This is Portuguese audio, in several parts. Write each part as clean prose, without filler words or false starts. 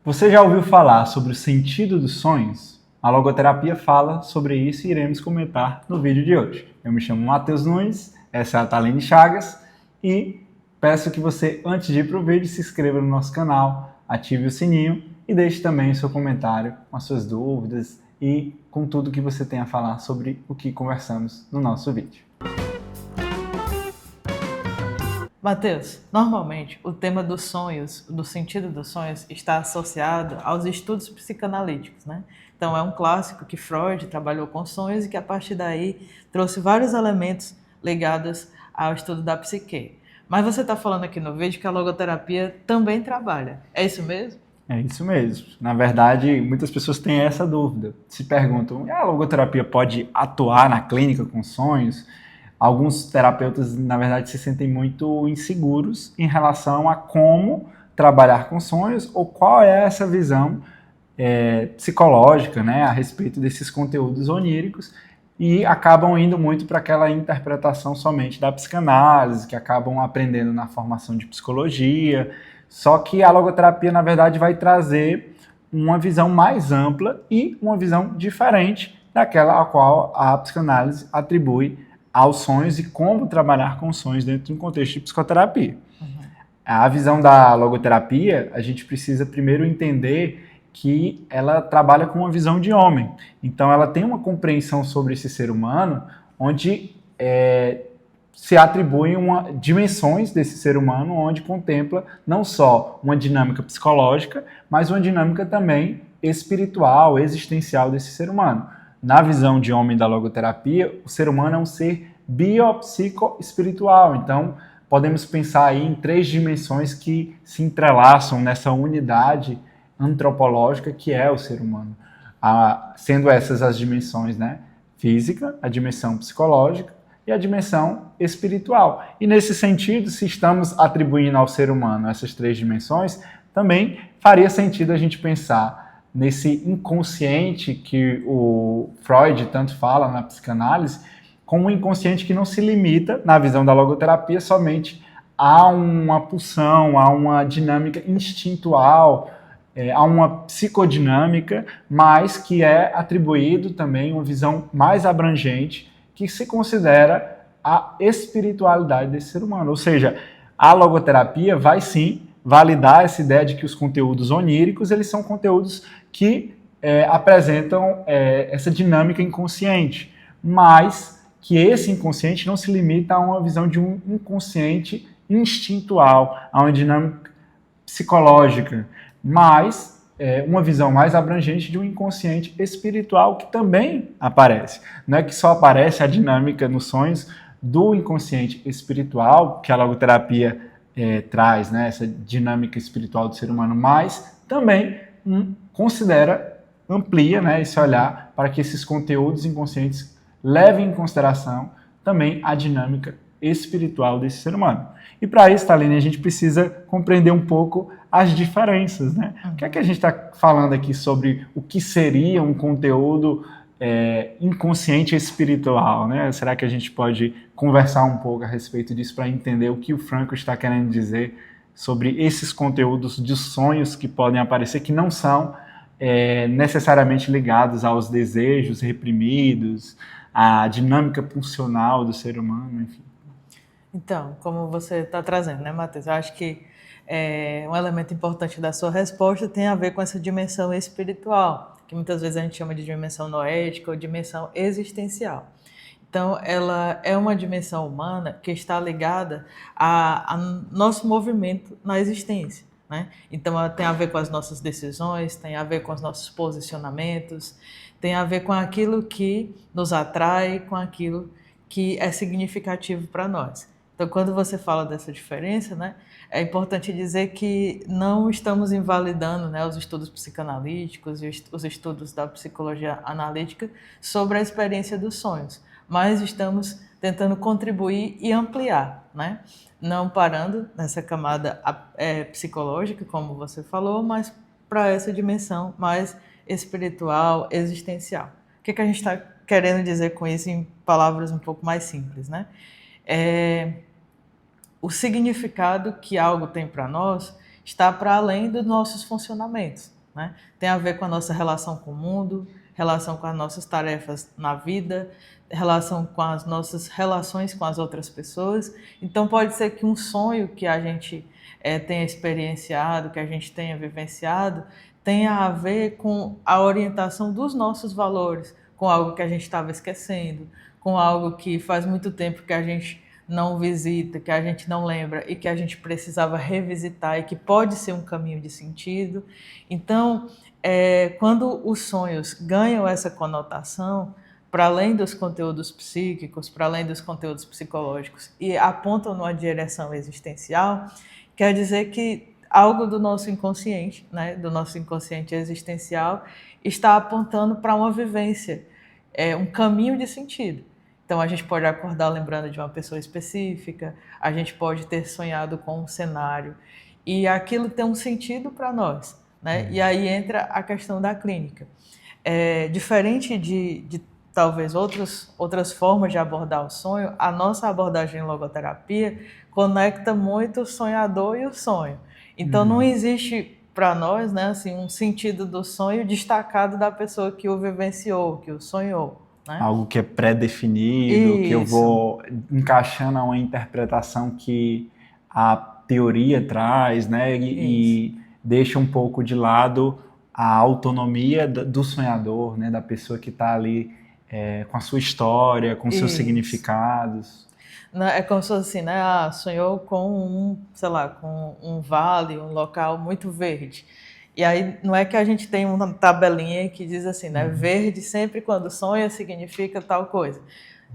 Você já ouviu falar sobre o sentido dos sonhos? A logoterapia fala sobre isso e iremos comentar no vídeo de hoje. Eu me chamo Matheus Nunes, essa é a Thaline Chagas e peço que você, antes de ir para o vídeo, se inscreva no nosso canal, ative o sininho e deixe também o seu comentário com as suas dúvidas e com tudo que você tem a falar sobre o que conversamos no nosso vídeo. Matheus, normalmente o tema dos sonhos, do sentido dos sonhos, está associado aos estudos psicanalíticos, né? Então é um clássico que Freud trabalhou com sonhos e que a partir daí trouxe vários elementos ligados ao estudo da psique. Mas você está falando aqui no vídeo que a logoterapia também trabalha, é isso mesmo? É isso mesmo. Na verdade, muitas pessoas têm essa dúvida. Se perguntam, a logoterapia pode atuar na clínica com sonhos? Alguns terapeutas, na verdade, se sentem muito inseguros em relação a como trabalhar com sonhos ou qual é essa visão psicológica, né, a respeito desses conteúdos oníricos e acabam indo muito para aquela interpretação somente da psicanálise, que acabam aprendendo na formação de psicologia. Só que a logoterapia, na verdade, vai trazer uma visão mais ampla e uma visão diferente daquela a qual a psicanálise atribui aos sonhos e como trabalhar com sonhos dentro de um contexto de psicoterapia. A visão da logoterapia, a gente precisa primeiro entender que ela trabalha com uma visão de homem. Então, ela tem uma compreensão sobre esse ser humano, onde se atribuem dimensões desse ser humano, onde contempla não só uma dinâmica psicológica, mas uma dinâmica também espiritual, existencial desse ser humano. Na visão de homem da logoterapia, o ser humano é um ser biopsico-espiritual. Então, podemos pensar aí em 3 dimensões que se entrelaçam nessa unidade antropológica que é o ser humano. Sendo essas as dimensões, né? Física, a dimensão psicológica e a dimensão espiritual. E nesse sentido, se estamos atribuindo ao ser humano essas 3 dimensões, também faria sentido a gente pensar nesse inconsciente que o Freud tanto fala na psicanálise, como um inconsciente que não se limita, na visão da logoterapia, somente a uma pulsão, a uma dinâmica instintual, a uma psicodinâmica, mas que é atribuído também uma visão mais abrangente, que se considera a espiritualidade desse ser humano. Ou seja, a logoterapia vai sim validar essa ideia de que os conteúdos oníricos, eles são conteúdos que apresentam essa dinâmica inconsciente, mas que esse inconsciente não se limita a uma visão de um inconsciente instintual, a uma dinâmica psicológica, mas uma visão mais abrangente de um inconsciente espiritual que também aparece. Não é que só aparece a dinâmica nos sonhos do inconsciente espiritual, que a logoterapia traz, né, essa dinâmica espiritual do ser humano, mas também amplia, né, esse olhar para que esses conteúdos inconscientes levem em consideração também a dinâmica espiritual desse ser humano. E para isso, Thaline, a gente precisa compreender um pouco as diferenças, né? O que é que a gente está falando aqui sobre o que seria um conteúdo inconsciente espiritual, né? Será que a gente pode conversar um pouco a respeito disso para entender o que o Franco está querendo dizer sobre esses conteúdos de sonhos que podem aparecer, que não são necessariamente ligados aos desejos reprimidos, à dinâmica pulsional do ser humano, enfim. Então, como você está trazendo, né, Matheus? Eu acho que um elemento importante da sua resposta tem a ver com essa dimensão espiritual, que muitas vezes a gente chama de dimensão noética ou dimensão existencial. Então, ela é uma dimensão humana que está ligada a nosso movimento na existência, né? Então, ela tem a ver com as nossas decisões, tem a ver com os nossos posicionamentos, tem a ver com aquilo que nos atrai, com aquilo que é significativo para nós. Então, quando você fala dessa diferença, né, é importante dizer que não estamos invalidando, né, os estudos psicanalíticos e os estudos da psicologia analítica sobre a experiência dos sonhos, mas estamos tentando contribuir e ampliar, né? Não parando nessa camada psicológica, como você falou, mas para essa dimensão mais espiritual, existencial. O que a gente está querendo dizer com isso em palavras um pouco mais simples, né? O significado que algo tem para nós está para além dos nossos funcionamentos, né? Tem a ver com a nossa relação com o mundo, relação com as nossas tarefas na vida, relação com as nossas relações com as outras pessoas. Então pode ser que um sonho que a gente tenha experienciado, que a gente tenha vivenciado, tenha a ver com a orientação dos nossos valores, com algo que a gente estava esquecendo, com algo que faz muito tempo que a gente não visita, que a gente não lembra e que a gente precisava revisitar e que pode ser um caminho de sentido. Então, quando os sonhos ganham essa conotação, para além dos conteúdos psíquicos, para além dos conteúdos psicológicos, e apontam numa direção existencial, quer dizer que algo do nosso inconsciente, né, do nosso inconsciente existencial, está apontando para uma vivência, um caminho de sentido. Então, a gente pode acordar lembrando de uma pessoa específica, a gente pode ter sonhado com um cenário, e aquilo tem um sentido para nós, né? E aí entra a questão da clínica. Diferente de talvez outras formas de abordar o sonho, a nossa abordagem em logoterapia conecta muito o sonhador e o sonho. Então, não existe para nós, né, assim, um sentido do sonho destacado da pessoa que o vivenciou, que o sonhou, né? Algo que é pré-definido, que eu vou encaixando a uma interpretação que a teoria traz, né, e deixa um pouco de lado a autonomia do sonhador, né, da pessoa que está ali com a sua história, com seus significados. É como se fosse assim, né? Sonhou com com um vale, um local muito verde. E aí não é que a gente tem uma tabelinha que diz assim, né? Verde sempre quando sonha significa tal coisa.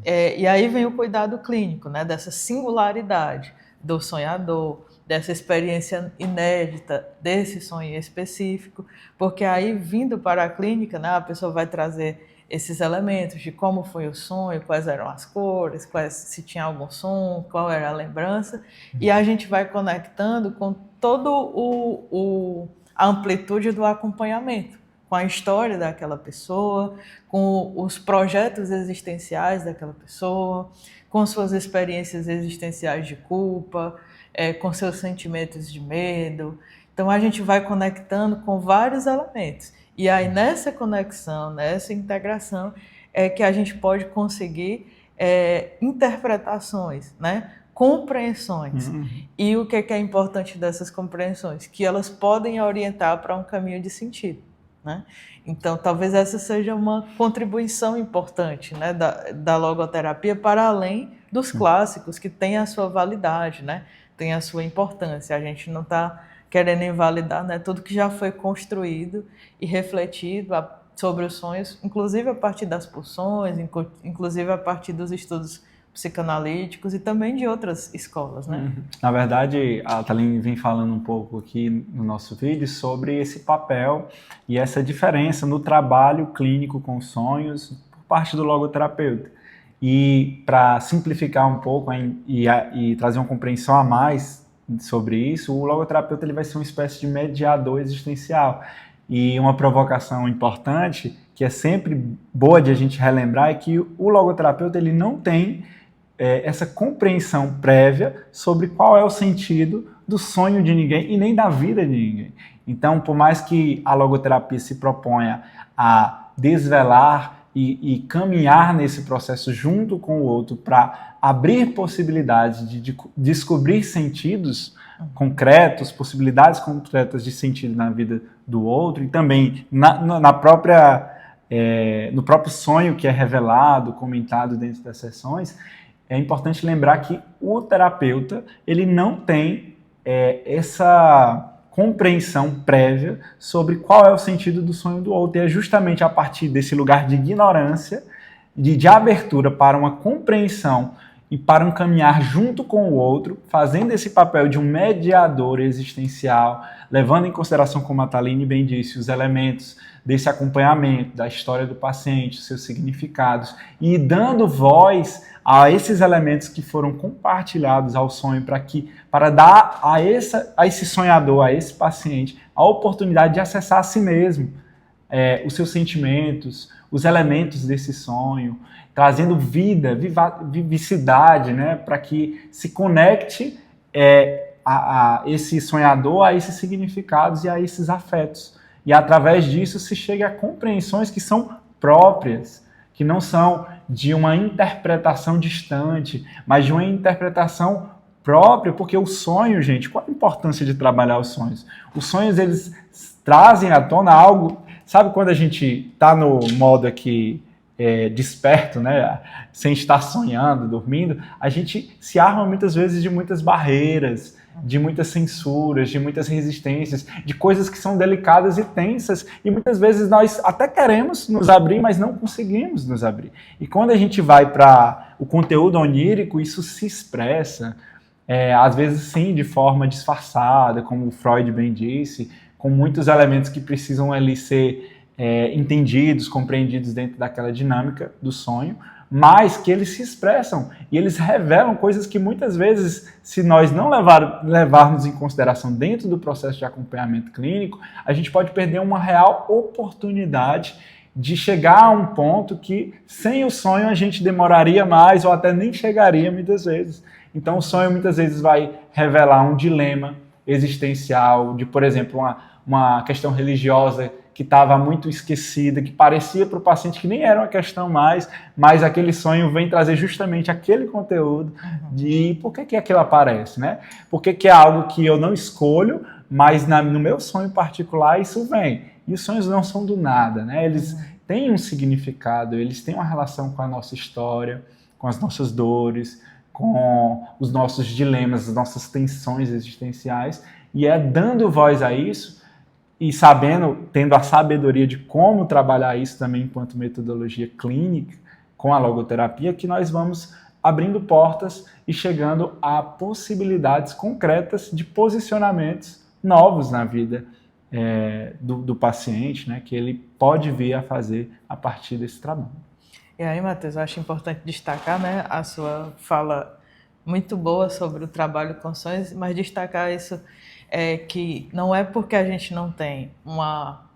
E aí vem o cuidado clínico, né? Dessa singularidade do sonhador, dessa experiência inédita, desse sonho específico, porque aí vindo para a clínica, né? A pessoa vai trazer esses elementos de como foi o sonho, quais eram as cores, se tinha algum som, qual era a lembrança, e a gente vai conectando com todo a amplitude do acompanhamento, com a história daquela pessoa, com os projetos existenciais daquela pessoa, com suas experiências existenciais de culpa, com seus sentimentos de medo. Então a gente vai conectando com vários elementos. E aí, nessa conexão, nessa integração, é que a gente pode conseguir interpretações, né? Compreensões. E o que é importante dessas compreensões? Que elas podem orientar para um caminho de sentido, né? Então, talvez essa seja uma contribuição importante, né, da logoterapia, para além dos clássicos, que têm a sua validade, né? Tem a sua importância. A gente não está querendo invalidar, né, tudo que já foi construído e refletido sobre os sonhos, inclusive a partir das pulsões, inclusive a partir dos estudos psicanalíticos e também de outras escolas, né? Na verdade, a Thaline vem falando um pouco aqui no nosso vídeo sobre esse papel e essa diferença no trabalho clínico com sonhos por parte do logoterapeuta. E para simplificar um pouco e trazer uma compreensão a mais sobre isso, o logoterapeuta ele vai ser uma espécie de mediador existencial. E uma provocação importante, que é sempre boa de a gente relembrar, é que o logoterapeuta ele não tem essa compreensão prévia sobre qual é o sentido do sonho de ninguém e nem da vida de ninguém. Então, por mais que a logoterapia se proponha a desvelar e caminhar nesse processo junto com o outro para abrir possibilidades de descobrir sentidos concretos, possibilidades concretas de sentido na vida do outro e também no próprio sonho que é revelado, comentado dentro das sessões, é importante lembrar que o terapeuta ele não tem essa compreensão prévia sobre qual é o sentido do sonho do outro. E é justamente a partir desse lugar de ignorância, de abertura para uma compreensão e para um caminhar junto com o outro, fazendo esse papel de um mediador existencial, levando em consideração, como a Thaline bem disse, os elementos desse acompanhamento, da história do paciente, seus significados, e dando voz a esses elementos que foram compartilhados ao sonho para dar a esse sonhador, a esse paciente, a oportunidade de acessar a si mesmo, os seus sentimentos, os elementos desse sonho, trazendo vida, vivacidade, né, para que se conecte esse sonhador a esses significados e a esses afetos. E através disso se chega a compreensões que são próprias, que não são de uma interpretação distante, mas de uma interpretação própria, porque o sonho, gente, qual a importância de trabalhar os sonhos? Os sonhos, eles trazem à tona algo, sabe quando a gente está no modo aqui desperto, né, sem estar sonhando, dormindo, a gente se arma muitas vezes de muitas barreiras, de muitas censuras, de muitas resistências, de coisas que são delicadas e tensas, e muitas vezes nós até queremos nos abrir, mas não conseguimos nos abrir. E quando a gente vai para o conteúdo onírico, isso se expressa, às vezes sim, de forma disfarçada, como o Freud bem disse, com muitos elementos que precisam ali ser entendidos, compreendidos dentro daquela dinâmica do sonho, mas que eles se expressam e eles revelam coisas que muitas vezes, se nós não levarmos em consideração dentro do processo de acompanhamento clínico, a gente pode perder uma real oportunidade de chegar a um ponto que sem o sonho a gente demoraria mais ou até nem chegaria muitas vezes. Então o sonho muitas vezes vai revelar um dilema existencial de, por exemplo, uma questão religiosa que estava muito esquecida, que parecia para o paciente que nem era uma questão mais, mas aquele sonho vem trazer justamente aquele conteúdo de por que aquilo aparece, né? Por que é algo que eu não escolho, mas no meu sonho particular isso vem. E os sonhos não são do nada, né? Eles têm um significado, eles têm uma relação com a nossa história, com as nossas dores, com os nossos dilemas, as nossas tensões existenciais, e é dando voz a isso e sabendo, tendo a sabedoria de como trabalhar isso também enquanto metodologia clínica, com a logoterapia, que nós vamos abrindo portas e chegando a possibilidades concretas de posicionamentos novos na vida do paciente, né, que ele pode vir a fazer a partir desse trabalho. E aí, Matheus, eu acho importante destacar, né, a sua fala muito boa sobre o trabalho com sonhos, mas destacar isso que não é porque a gente não tem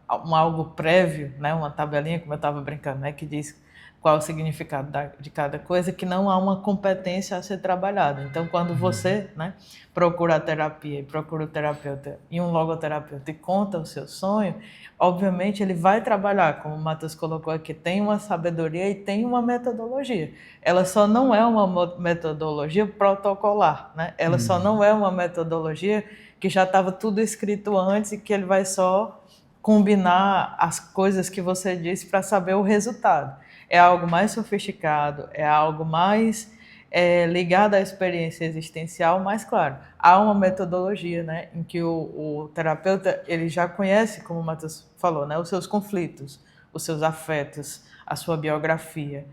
algo prévio, né, uma tabelinha, como eu estava brincando, né, que diz qual é o significado de cada coisa, que não há uma competência a ser trabalhada. Então, quando você, né, procura a terapia e procura o terapeuta e um logoterapeuta e conta o seu sonho, obviamente ele vai trabalhar, como o Matheus colocou aqui, tem uma sabedoria e tem uma metodologia. Ela só não é uma metodologia protocolar, né? Ela só não é uma metodologia que já estava tudo escrito antes e que ele vai só combinar as coisas que você disse para saber o resultado. É algo mais sofisticado, é algo mais ligado à experiência existencial, mas claro, há uma metodologia, né, em que o terapeuta ele já conhece, como o Matheus falou, né, os seus conflitos, os seus afetos, a sua biografia,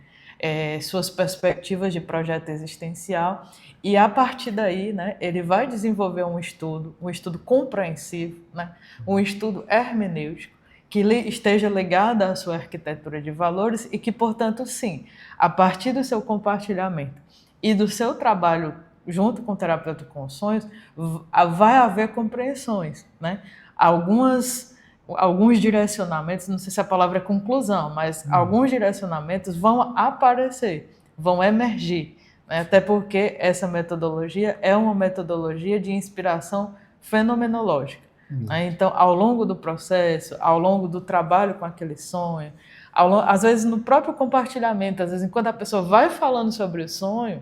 suas perspectivas de projeto existencial, e a partir daí, né, ele vai desenvolver um estudo compreensivo, né, um estudo hermenêutico, que esteja ligada à sua arquitetura de valores e que, portanto, sim, a partir do seu compartilhamento e do seu trabalho junto com o terapeuta com sonhos, vai haver compreensões, né? Alguns direcionamentos, não sei se a palavra é conclusão, mas alguns direcionamentos vão aparecer, vão emergir, né? Até porque essa metodologia é uma metodologia de inspiração fenomenológica. Então, ao longo do processo, ao longo do trabalho com aquele sonho, às vezes no próprio compartilhamento, às vezes enquanto a pessoa vai falando sobre o sonho,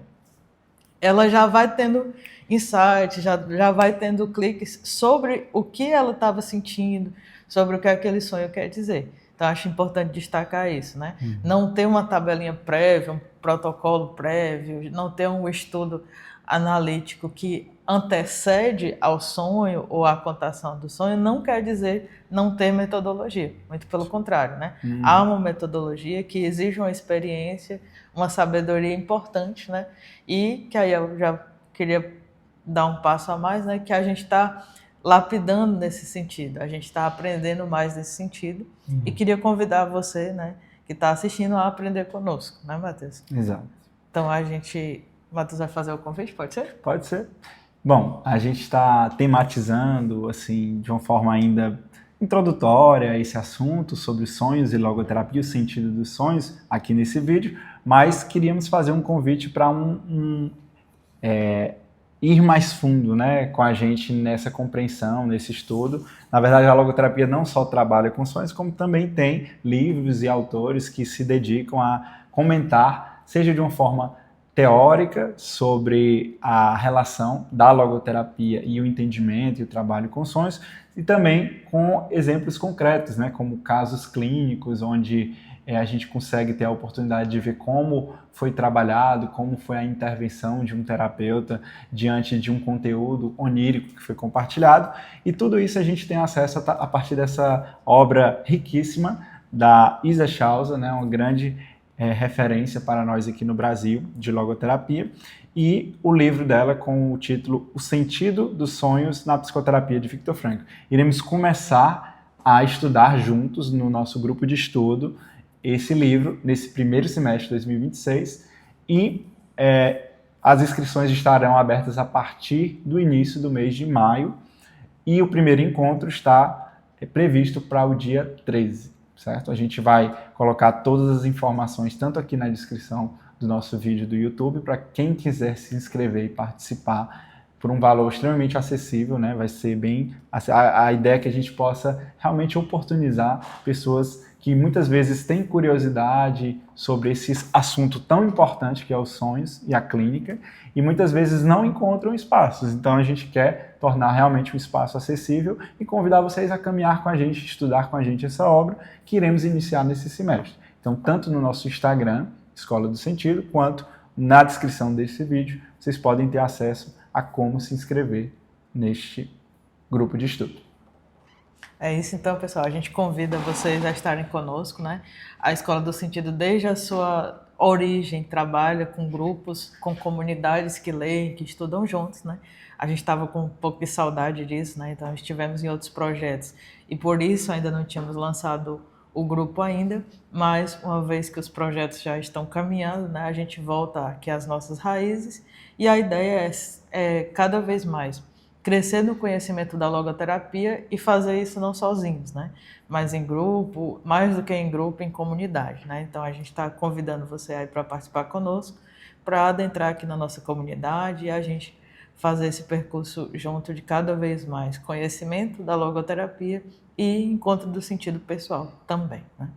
ela já vai tendo insights, já vai tendo cliques sobre o que ela estava sentindo, sobre o que aquele sonho quer dizer. Então, acho importante destacar isso, né? Não ter uma tabelinha prévia, um protocolo prévio, não ter um estudo analítico que antecede ao sonho ou à contação do sonho, não quer dizer não ter metodologia, muito pelo contrário, né? Há uma metodologia que exige uma experiência, uma sabedoria importante, né? E que aí eu já queria dar um passo a mais, né? Que a gente está lapidando nesse sentido, a gente está aprendendo mais nesse sentido e queria convidar você, né, que está assistindo a aprender conosco, né, Matheus? Exato. Então Matheus vai fazer o convite, pode ser? Pode ser. Bom, a gente está tematizando, assim, de uma forma ainda introdutória esse assunto sobre sonhos e logoterapia, o sentido dos sonhos, aqui nesse vídeo, mas queríamos fazer um convite para ir mais fundo, né, com a gente nessa compreensão, nesse estudo. Na verdade, a logoterapia não só trabalha com sonhos, como também tem livros e autores que se dedicam a comentar, seja de uma forma teórica sobre a relação da logoterapia e o entendimento e o trabalho com sonhos, e também com exemplos concretos, né, como casos clínicos, onde a gente consegue ter a oportunidade de ver como foi trabalhado, como foi a intervenção de um terapeuta diante de um conteúdo onírico que foi compartilhado, e tudo isso a gente tem acesso a partir dessa obra riquíssima da Isa Chausa, né, uma grande referência para nós aqui no Brasil de logoterapia, e o livro dela com o título O Sentido dos Sonhos na Psicoterapia de Viktor Frankl. Iremos começar a estudar juntos no nosso grupo de estudo esse livro nesse primeiro semestre de 2026 e as inscrições estarão abertas a partir do início do mês de maio e o primeiro encontro está previsto para o dia 13, certo? A gente vai colocar todas as informações tanto aqui na descrição do nosso vídeo do YouTube para quem quiser se inscrever e participar por um valor extremamente acessível, né? Vai ser bem... A ideia é que a gente possa realmente oportunizar pessoas que muitas vezes têm curiosidade sobre esse assunto tão importante que é os sonhos e a clínica, e muitas vezes não encontram espaços. Então a gente quer tornar realmente um espaço acessível e convidar vocês a caminhar com a gente, estudar com a gente essa obra que iremos iniciar nesse semestre. Então, tanto no nosso Instagram, Escola do Sentido, quanto na descrição desse vídeo, vocês podem ter acesso a como se inscrever neste grupo de estudo. É isso então, pessoal. A gente convida vocês a estarem conosco, né? A Escola do Sentido, desde a sua origem, trabalha com grupos, com comunidades que leem, que estudam juntos, né? A gente estava com um pouco de saudade disso, né? Então, estivemos em outros projetos e por isso ainda não tínhamos lançado o grupo ainda, mas uma vez que os projetos já estão caminhando, né? A gente volta aqui às nossas raízes e a ideia é cada vez mais crescer no conhecimento da logoterapia e fazer isso não sozinhos, né? Mas em grupo, mais do que em grupo, em comunidade, né? Então a gente está convidando você aí para participar conosco, para adentrar aqui na nossa comunidade e a gente fazer esse percurso junto de cada vez mais conhecimento da logoterapia e encontro do sentido pessoal também, né?